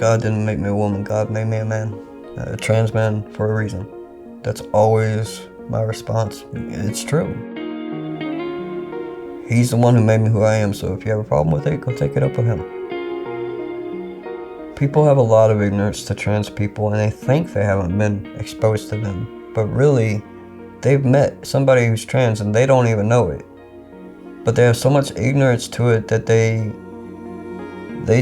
God didn't make me a woman, God made me a man. A trans man for a reason. That's always my response. It's true. He's the one who made me who I am, so if you have a problem with it, go take it up with him. People have a lot of ignorance to trans people, and they think they haven't been exposed to them. But really, they've met somebody who's trans and they don't even know it. But they have so much ignorance to it that they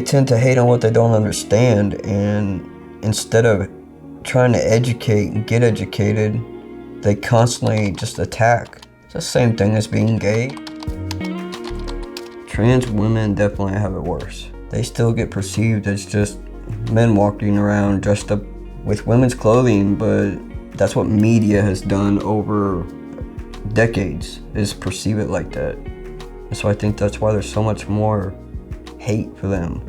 tend to hate on what they don't understand, and instead of trying to educate and get educated, they constantly just attack. It's the same thing as being gay. Trans women definitely have it worse. They still get perceived as just men walking around dressed up with women's clothing, but that's what media has done over decades, is perceive it like that. And so I think that's why there's so much more hate for them.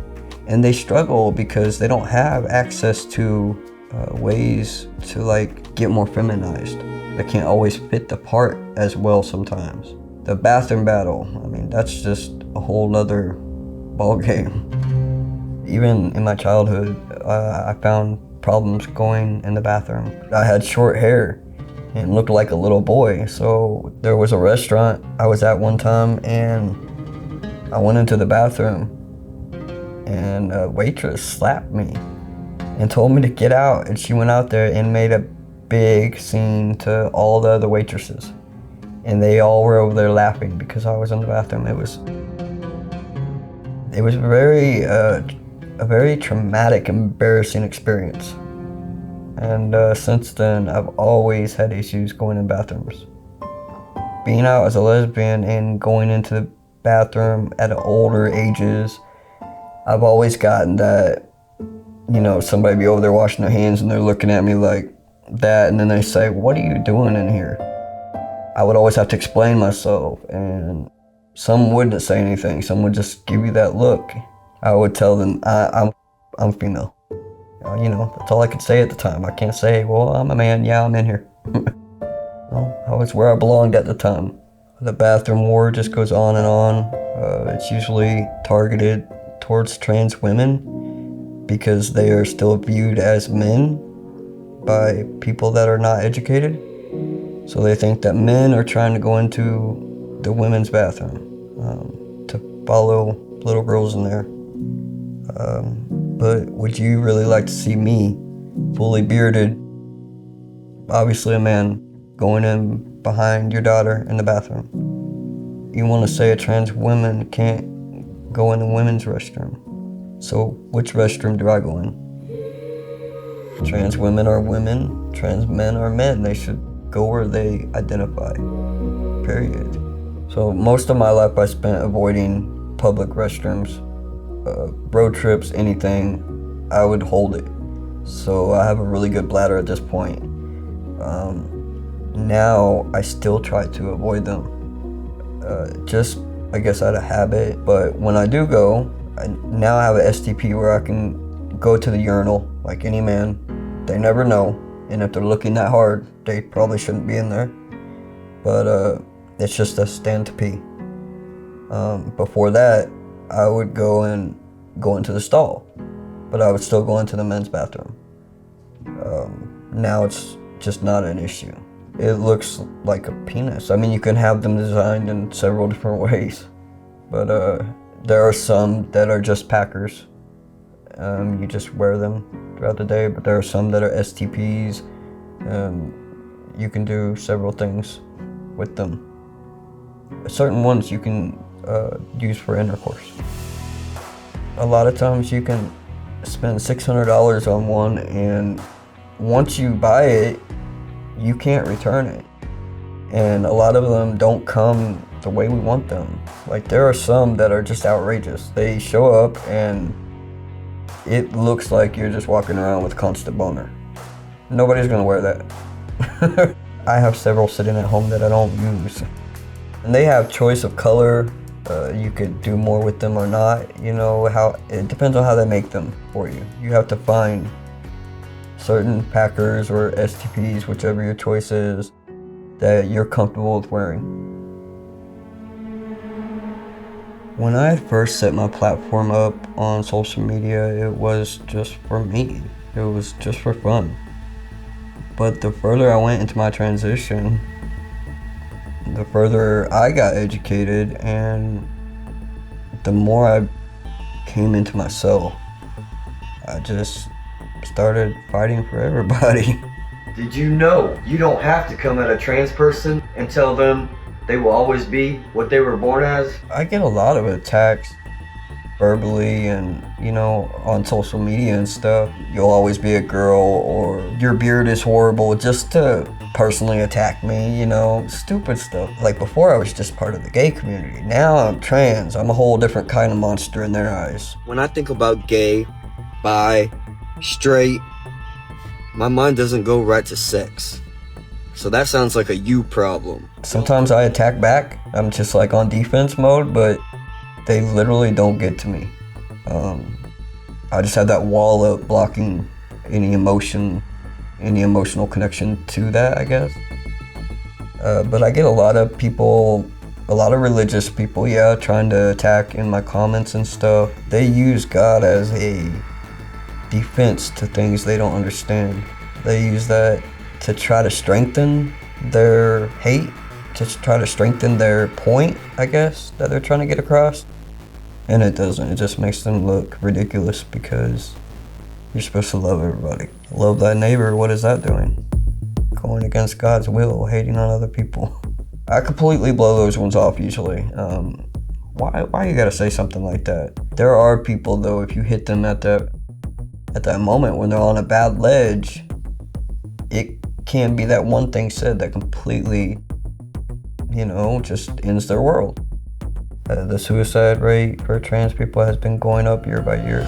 And they struggle because they don't have access to ways to like get more feminized. They can't always fit the part as well sometimes. The bathroom battle, I mean, that's just a whole nother ball game. Even in my childhood, I found problems going in the bathroom. I had short hair and looked like a little boy. So there was a restaurant I was at one time, and I went into the bathroom and a waitress slapped me and told me to get out. And she went out there and made a big scene to all the other waitresses. And they all were over there laughing because I was in the bathroom. It was a very traumatic, embarrassing experience. And since then, I've always had issues going in bathrooms. Being out as a lesbian and going into the bathroom at older ages, I've always gotten that, you know, somebody be over there washing their hands and they're looking at me like that, and then they say, "What are you doing in here?" I would always have to explain myself, and some wouldn't say anything. Some would just give you that look. I would tell them, I'm female. You know, that's all I could say at the time. I can't say, well, I'm a man, yeah, I'm in here. Well, I was where I belonged at the time. The bathroom war just goes on and on. It's usually targeted towards trans women because they are still viewed as men by people that are not educated. So they think that men are trying to go into the women's bathroom to follow little girls in there. But would you really like to see me, fully bearded, obviously a man, going in behind your daughter in the bathroom? You want to say a trans woman can't go in the women's restroom. So which restroom do I go in? Trans women are women, trans men are men. They should go where they identify, period. So most of my life I spent avoiding public restrooms. Road trips, anything, I would hold it. So I have a really good bladder at this point. Now I still try to avoid them, just I guess out of habit. But when I do go, I now have an STP where I can go to the urinal like any man. They never know, and if they're looking that hard, they probably shouldn't be in there. But it's just a stand to pee. Before that, I would go into the stall, but I would still go into the men's bathroom. Now it's just not an issue. It looks like a penis. I mean, you can have them designed in several different ways, but there are some that are just packers. You just wear them throughout the day, but there are some that are STPs. You can do several things with them. Certain ones you can use for intercourse. A lot of times you can spend $600 on one, and once you buy it, you can't return it. And a lot of them don't come the way we want them. Like, there are some that are just outrageous. They show up and it looks like you're just walking around with a constant boner. Nobody's gonna wear that. I have several sitting at home that I don't use. And they have choice of color. You could do more with them or not. You know, it depends on how they make them for you. You have to find certain packers or STPs, whichever your choice is, that you're comfortable with wearing. When I first set my platform up on social media, it was just for me. It was just for fun. But the further I went into my transition, the further I got educated and the more I came into myself, I just started fighting for everybody. Did you know you don't have to come at a trans person and tell them they will always be what they were born as? I get a lot of attacks verbally and, on social media and stuff. You'll always be a girl, or your beard is horrible, just to personally attack me, stupid stuff. Like before I was just part of the gay community. Now I'm trans. I'm a whole different kind of monster in their eyes. When I think about gay, bi, straight, my mind doesn't go right to sex. So that sounds like a you problem. Sometimes I attack back. I'm just like on defense mode, but they literally don't get to me. I just have that wall up blocking any emotional connection to that, I guess. But I get a lot of people, a lot of religious people, trying to attack in my comments and stuff. They use God as a defense to things they don't understand. They use that to try to strengthen their hate, to try to strengthen their point, I guess, that they're trying to get across. And it doesn't. It just makes them look ridiculous because you're supposed to love everybody. Love thy neighbor. What is that doing? Going against God's will, hating on other people. I completely blow those ones off usually. Why you gotta say something like that? There are people though, if you hit them at that moment when they're on a bad ledge, it can be that one thing said that completely, just ends their world. The suicide rate for trans people has been going up year by year.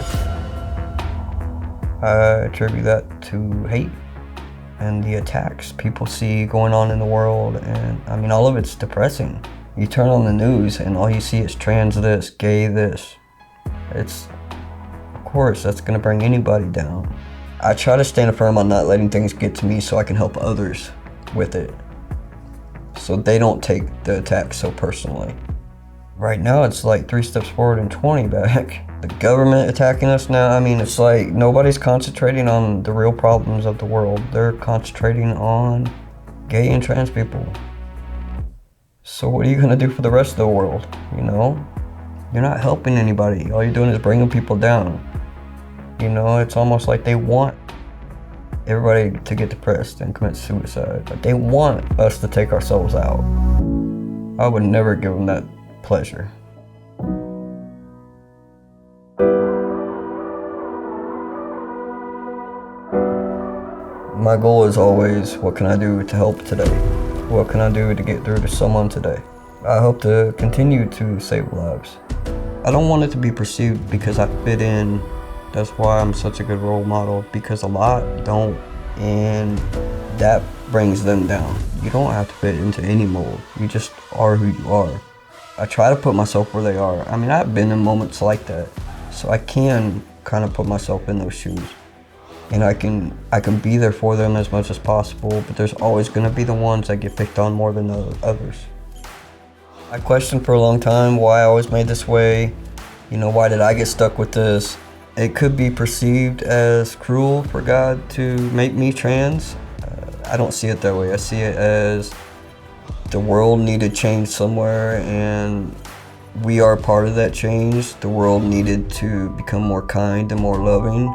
I attribute that to hate and the attacks people see going on in the world, and all of it's depressing. You turn on the news and all you see is trans this, gay this. Of course, that's gonna bring anybody down. I try to stand firm on not letting things get to me so I can help others with it, so they don't take the attack so personally. Right now, it's like 3 steps forward and 20 back. The government attacking us now, it's like nobody's concentrating on the real problems of the world. They're concentrating on gay and trans people. So what are you gonna do for the rest of the world, You're not helping anybody. All you're doing is bringing people down. It's almost like they want everybody to get depressed and commit suicide. Like they want us to take ourselves out. I would never give them that pleasure. My goal is always, what can I do to help today? What can I do to get through to someone today? I hope to continue to save lives. I don't want it to be perceived because I fit in. That's why I'm such a good role model, because a lot don't, and that brings them down. You don't have to fit into any mold. You just are who you are. I try to put myself where they are. I've been in moments like that, so I can kind of put myself in those shoes. And I can be there for them as much as possible, but there's always gonna be the ones that get picked on more than the others. I questioned for a long time why I was made this way. Why did I get stuck with this? It could be perceived as cruel for God to make me trans. I don't see it that way. I see it as the world needed change somewhere, and we are part of that change. The world needed to become more kind and more loving.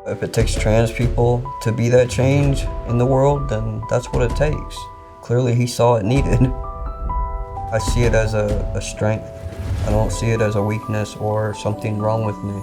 If it takes trans people to be that change in the world, then that's what it takes. Clearly he saw it needed. I see it as a strength. I don't see it as a weakness or something wrong with me.